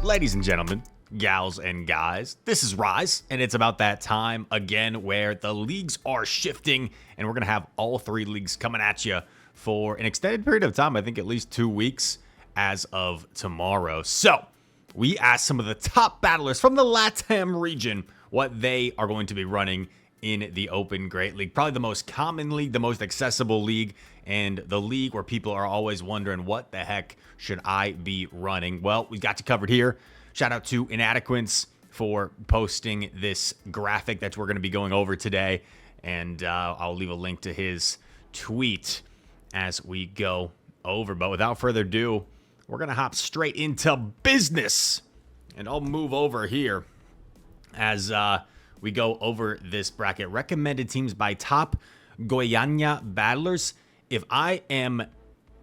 Ladies and gentlemen, gals and guys, this is Rise, and it's about that time again where the leagues are shifting, and we're going to have all three leagues coming at you for an extended period of time, I think at least 2 weeks as of tomorrow. So, we asked some of the top battlers from the LATAM region what they are going to be running in the Open Great League. Probably the most common league, the most accessible league, and the league where people are always wondering, what the heck should I be running? Well, we got you covered here. Shout out to Inadequence for posting this graphic that we're going to be going over today, and I'll leave a link to his tweet as we go over. But without further ado, we're going to hop straight into business, and I'll move over here as we go over this bracket. Recommended teams by top Goiânia battlers. If I am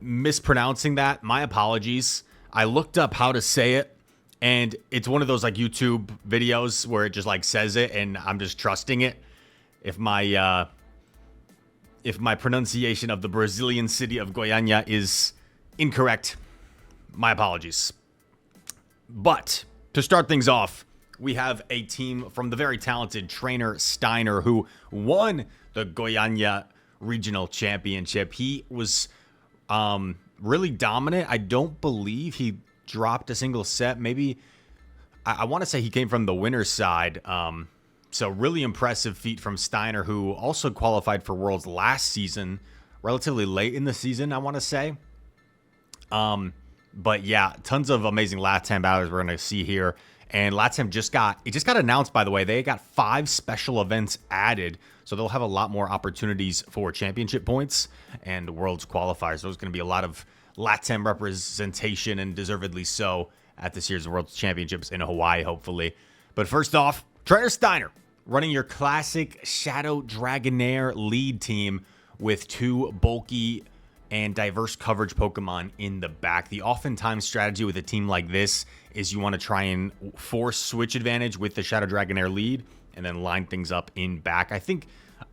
mispronouncing that, my apologies. I looked up how to say it, and it's one of those like YouTube videos where it just like says it, and I'm just trusting it. If my pronunciation of the Brazilian city of Goiânia is incorrect, my apologies. But to start things off, we have a team from the very talented trainer Steiner, who won the Goiânia Regional Championship. He was really dominant. I don't believe he dropped a single set. Maybe, I want to say he came from the winner's side. So really impressive feat from Steiner, who also qualified for Worlds last season, relatively late in the season, I want to say. But yeah, tons of amazing LATAM battlers we're going to see here. And LATAM just got announced, by the way. They got 5 special events added, so they'll have a lot more opportunities for championship points and Worlds qualifiers. So there's going to be a lot of LATAM representation, and deservedly so, at this year's World Championships in Hawaii, hopefully. But first off, Trainer Steiner running your classic Shadow Dragonair lead team with 2 bulky and diverse coverage Pokemon in the back. The oftentimes strategy with a team like this is you want to try and force switch advantage with the Shadow Dragonair lead and then line things up in back. I think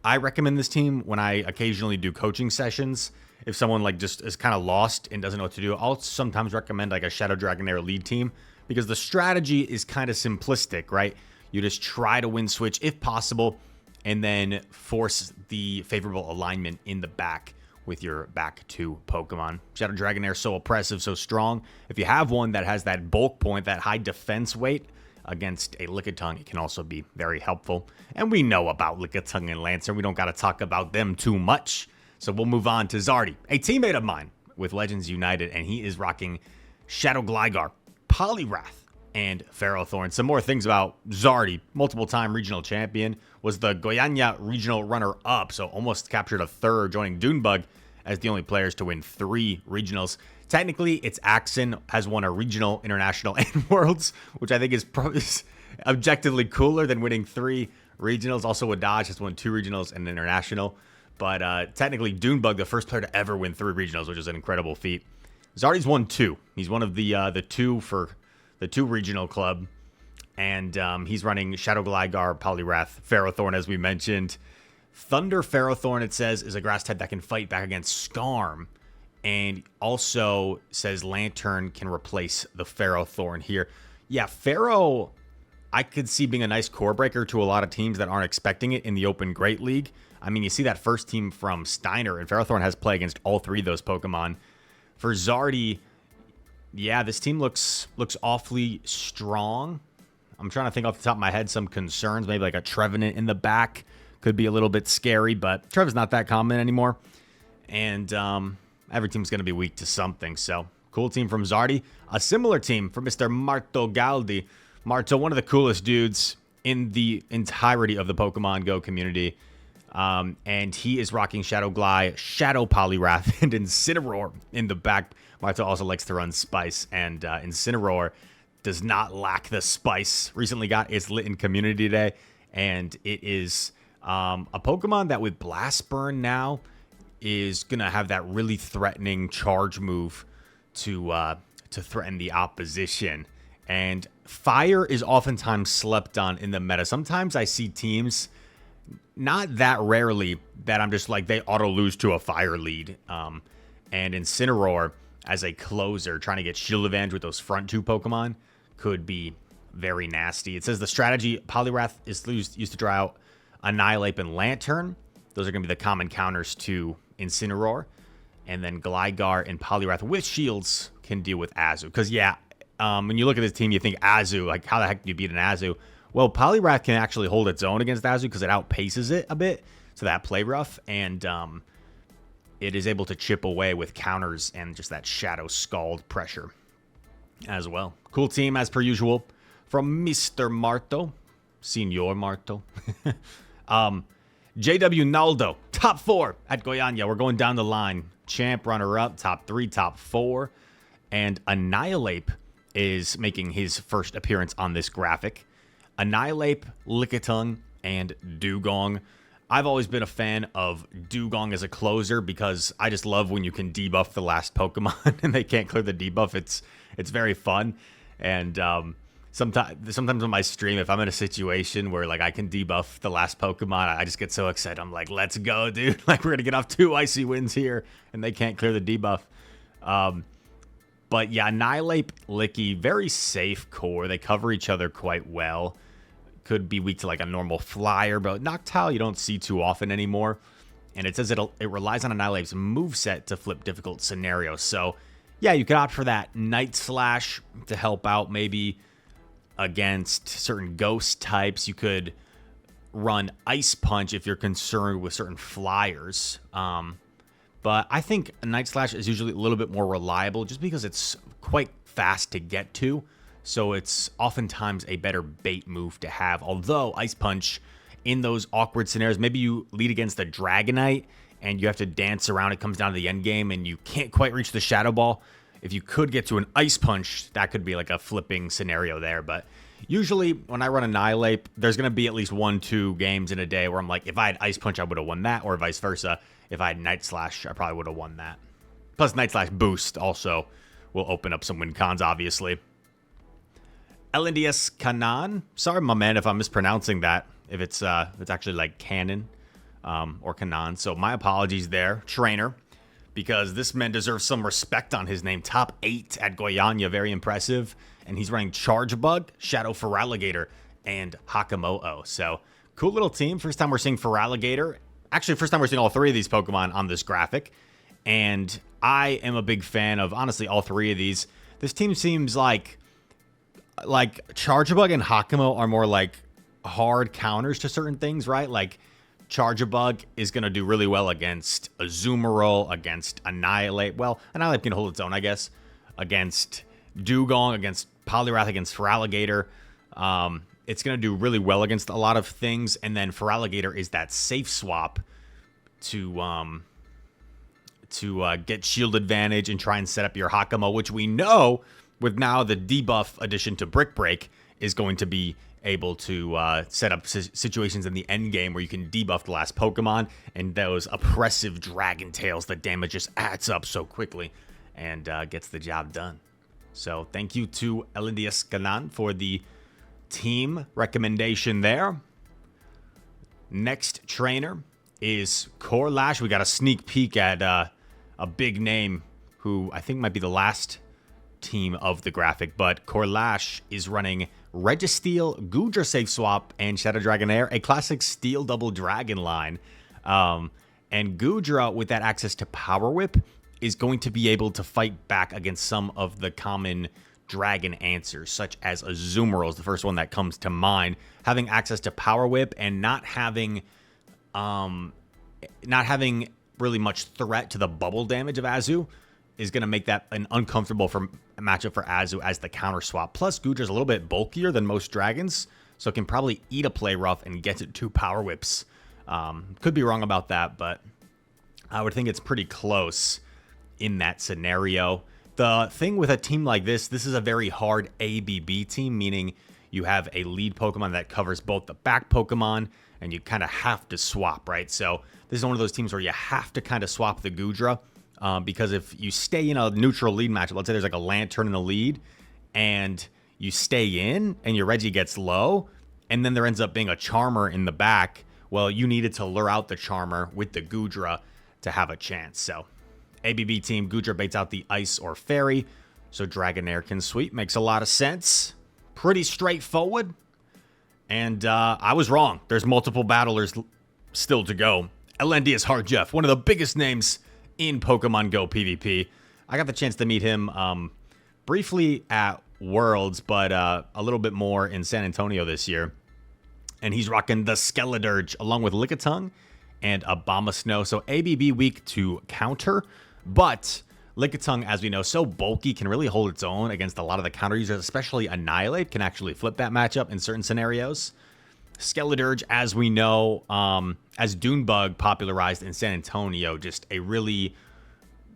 I recommend this team when I occasionally do coaching sessions. If someone like just is kind of lost and doesn't know what to do, I'll sometimes recommend like a Shadow Dragonair lead team, because the strategy is kind of simplistic, right? You just try to win switch if possible and then force the favorable alignment in the back with your back 2 Pokemon. Shadow Dragonair so oppressive, so strong. If you have one that has that bulk point, that high defense weight against a Lickitung, it can also be very helpful. And we know about Lickitung and Lancer. We don't got to talk about them too much. So we'll move on to Zardy, a teammate of mine with Legends United, and he is rocking Shadow Gligar, Poliwrath, and Ferrothorn. Some more things about Zardy. Multiple-time regional champion, was the Goiânia regional runner-up, so almost captured a 3rd, joining Dunebug as the only players to win 3 regionals. Technically, it's Axon has won a regional, international, and worlds, which I think is objectively cooler than winning 3 regionals. Also, Wadaj has won 2 regionals and an international. But technically, Dunebug, the first player to ever win 3 regionals, which is an incredible feat. Zardy's won 2. He's one of the 2 for the 2 regional club. And he's running Shadow Gligar, Poliwrath, Ferrothorn, as we mentioned. Thunder Ferrothorn, it says, is a grass type that can fight back against Skarm. And also says Lantern can replace the Ferrothorn here. Yeah, Ferro, I could see being a nice core breaker to a lot of teams that aren't expecting it in the Open Great League. I mean, you see that first team from Steiner, and Ferrothorn has play against all 3 of those Pokemon. For Zardy, yeah, this team looks awfully strong. I'm trying to think off the top of my head some concerns. Maybe like a Trevenant in the back could be a little bit scary, but Trevor's not that common anymore. And every team's going to be weak to something. So, cool team from Zardy. A similar team for Mr. Marto Galdi. Marto, one of the coolest dudes in the entirety of the Pokemon Go community. And he is rocking Shadow Gly, Shadow Poliwrath, and Incineroar in the back. Marto also likes to run Spice, and Incineroar does not lack the spice. Recently got its lit in Community Day, and it is a Pokemon that with Blast Burn now is going to have that really threatening charge move to threaten the opposition. And fire is oftentimes slept on in the meta. Sometimes I see teams, not that rarely, that I'm just like, they auto lose to a fire lead. And Incineroar, as a closer, trying to get shield advantage with those front 2 Pokemon, could be very nasty. It says the strategy, Poliwrath is used to draw out Annihilate and Lantern. Those are going to be the common counters to Incineroar. And then Gligar and Poliwrath with shields can deal with Azu. Because, yeah, when you look at this team, you think Azu, like, how the heck do you beat an Azu? Well, Poliwrath can actually hold its own against Azu because it outpaces it a bit. So that play rough. And it is able to chip away with counters and just that Shadow Scald pressure as well. Cool team, as per usual, from Mr. Marto. Senor Marto. JW Naldo, top 4 at Goiânia. We're going down the line. Champ, runner-up, top 3, top 4. And Annihilate is making his first appearance on this graphic. Annihilate, Lickitung, and Dugong. I've always been a fan of Dugong as a closer because I just love when you can debuff the last Pokemon and they can't clear the debuff. It's very fun. And sometimes on my stream, if I'm in a situation where like I can debuff the last Pokemon, I just get so excited. I'm like, let's go, dude. Like, we're going to get off 2 icy wins here and they can't clear the debuff. But yeah, Annihilate, Licky, very safe core. They cover each other quite well. Could be weak to like a normal flyer, but Noctowl you don't see too often anymore. And it says it relies on Annihilate's moveset to flip difficult scenarios. So yeah, you could opt for that Night Slash to help out maybe against certain ghost types. You could run Ice Punch if you're concerned with certain flyers. But I think a Night Slash is usually a little bit more reliable just because it's quite fast to get to. So it's oftentimes a better bait move to have. Although Ice Punch, in those awkward scenarios, maybe you lead against a Dragonite and you have to dance around. It comes down to the end game and you can't quite reach the Shadow Ball. If you could get to an Ice Punch, that could be like a flipping scenario there. But usually when I run Annihilate, there's going to be at least 1-2 games in a day where I'm like, if I had Ice Punch, I would have won that. Or vice versa. If I had Night Slash, I probably would have won that. Plus Night Slash boost also will open up some win cons, obviously. Elas Ganan. Sorry, my man, if I'm mispronouncing that. If it's actually like Canon or Kanan. So my apologies there, trainer, because this man deserves some respect on his name. Top 8 at Goiânia, very impressive. And he's running Charge Bug, Shadow Feraligatr, and Hakamo'o. So cool little team. First time we're seeing Feraligatr. Actually, first time we're seeing all 3 of these Pokemon on this graphic. And I am a big fan of, honestly, all 3 of these. This team seems like Charjabug and Hakamo are more like hard counters to certain things, right? Like Charjabug is going to do really well against Azumarill, against Annihilate. Well, Annihilate can hold its own, I guess. Against Dugong, against Poliwrath, against Feraligatr. It's going to do really well against a lot of things. And then Feraligatr is that safe swap to get shield advantage and try and set up your Hakamo, which we know with now the debuff addition to Brick Break is going to be able to set up situations in the end game where you can debuff the last Pokemon and those oppressive Dragon Tails that damage just adds up so quickly and gets the job done. So thank you to Elas Ganan for the team recommendation there. Next trainer is Corlash. We got a sneak peek at a big name who I think might be the last team of the graphic, but Corlash is running Registeel, Goodra Safe Swap, and Shadow Dragonair, a classic Steel Double Dragon line. And Goodra, with that access to Power Whip, is going to be able to fight back against some of the common dragon answers, such as Azumarill is the first one that comes to mind. Having access to Power Whip and not having really much threat to the bubble damage of Azu is going to make that an uncomfortable matchup for Azu as the counter swap. Plus, Goodra's a little bit bulkier than most dragons, so it can probably eat a play rough and get it 2 Power Whips. Could be wrong about that, but I would think it's pretty close in that scenario. The thing with a team like this is a very hard ABB team, meaning you have a lead Pokemon that covers both the back Pokemon, and you kind of have to swap, right? So this is one of those teams where you have to kind of swap the Goodra. Because if you stay in a neutral lead matchup, let's say there's like a Lantern in the lead, and you stay in, and your Reggie gets low, and then there ends up being a Charmer in the back, well, you needed to lure out the Charmer with the Goodra to have a chance. So, ABB team, Goodra baits out the Ice or Fairy, so Dragonair can sweep. Makes a lot of sense. pretty straightforward. And I was wrong. There's multiple battlers still to go. Elendius Harjeff, one of the biggest names in Pokemon Go PvP. I got the chance to meet him briefly at Worlds, but a little bit more in San Antonio this year. And he's rocking the Skeledirge along with Lickitung and Abomasnow. So ABB weak to counter, but Lickitung, as we know, so bulky, can really hold its own against a lot of the counter users, especially Annihilate can actually flip that matchup in certain scenarios. Skeledirge, as we know, as Dunebug popularized in San Antonio, just a really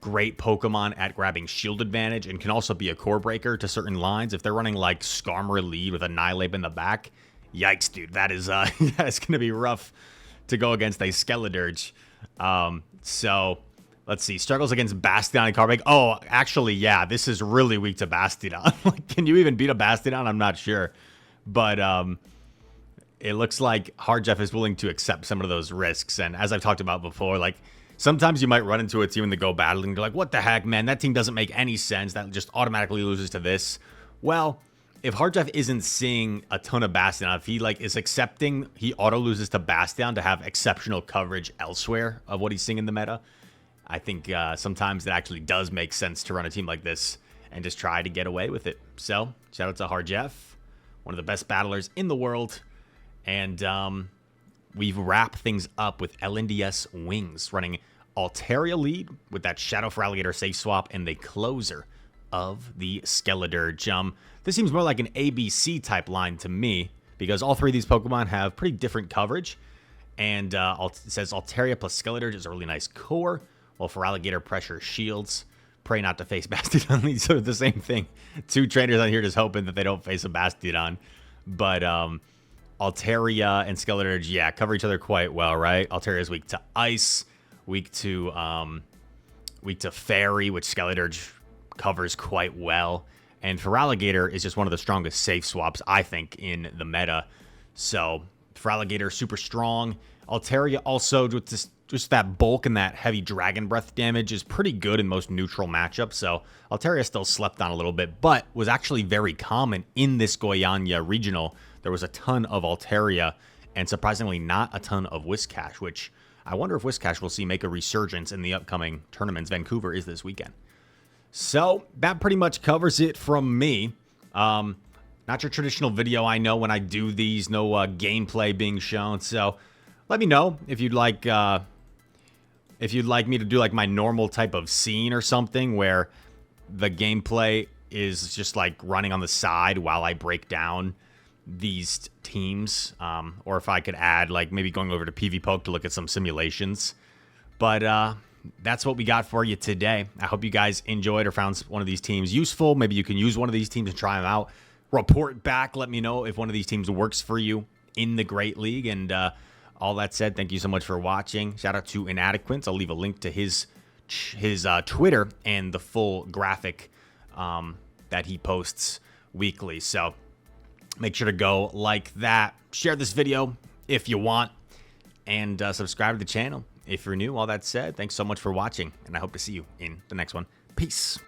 great Pokemon at grabbing shield advantage and can also be a core breaker to certain lines. If they're running like Skarmory lead with Annihilate in the back, yikes, dude, that is that's going to be rough to go against a Skeledirge. So let's see. Struggles against Bastion and Carbag. Oh, actually, yeah, this is really weak to Bastion. Like, can you even beat a Bastion? I'm not sure. But it looks like Harjeff is willing to accept some of those risks. And as I've talked about before, like, sometimes you might run into a team in the Go Battle and you're like, what the heck, man? That team doesn't make any sense. That just automatically loses to this. Well, if Harjeff isn't seeing a ton of Bastion, if he like is accepting he auto loses to Bastion to have exceptional coverage elsewhere of what he's seeing in the meta, I think sometimes it actually does make sense to run a team like this and just try to get away with it. So, shout out to Harjeff, one of the best battlers in the world. And we've wrapped things up with LNDS Wings running Altaria lead with that Shadow for Alligator safe swap and the closer of the Skeledirge. This seems more like an ABC type line to me because all three of these Pokemon have pretty different coverage. And it says Altaria plus Skeledirge is a really nice core, while for Alligator pressure shields. Pray not to face Bastiodon. So the same thing. Two trainers on here just hoping that they don't face a Bastiodon. But Altaria and Skeledirge, yeah, cover each other quite well, right? Altaria is weak to Ice, weak to Fairy, which Skeledirge covers quite well. And Feraligatr is just one of the strongest safe swaps, I think, in the meta. So Feraligatr, super strong. Altaria also, with just that bulk and that heavy Dragon Breath damage, is pretty good in most neutral matchups. So Altaria still slept on a little bit, but was actually very common in this Goiânia regional. There was a ton of Altaria, and surprisingly not a ton of Whiscash, which I wonder if Whiscash will see make a resurgence in the upcoming tournaments. Vancouver is this weekend. So that pretty much covers it from me. Not your traditional video, I know, when I do these, no gameplay being shown. So let me know if you'd like me to do like my normal type of scene or something where the gameplay is just like running on the side while I break down these teams, or if I could add like maybe going over to PvPoke to look at some simulations. But that's what we got for you today. I hope you guys enjoyed or found one of these teams useful. Maybe you can use one of these teams and try them out. Report back. Let me know if one of these teams works for you in the Great League. And all that said, thank you so much for watching. Shout out to Inadequate. I'll leave a link to his Twitter and the full graphic that he posts weekly. So make sure to go like that. Share this video if you want. And subscribe to the channel if you're new. All that said, thanks so much for watching. And I hope to see you in the next one. Peace.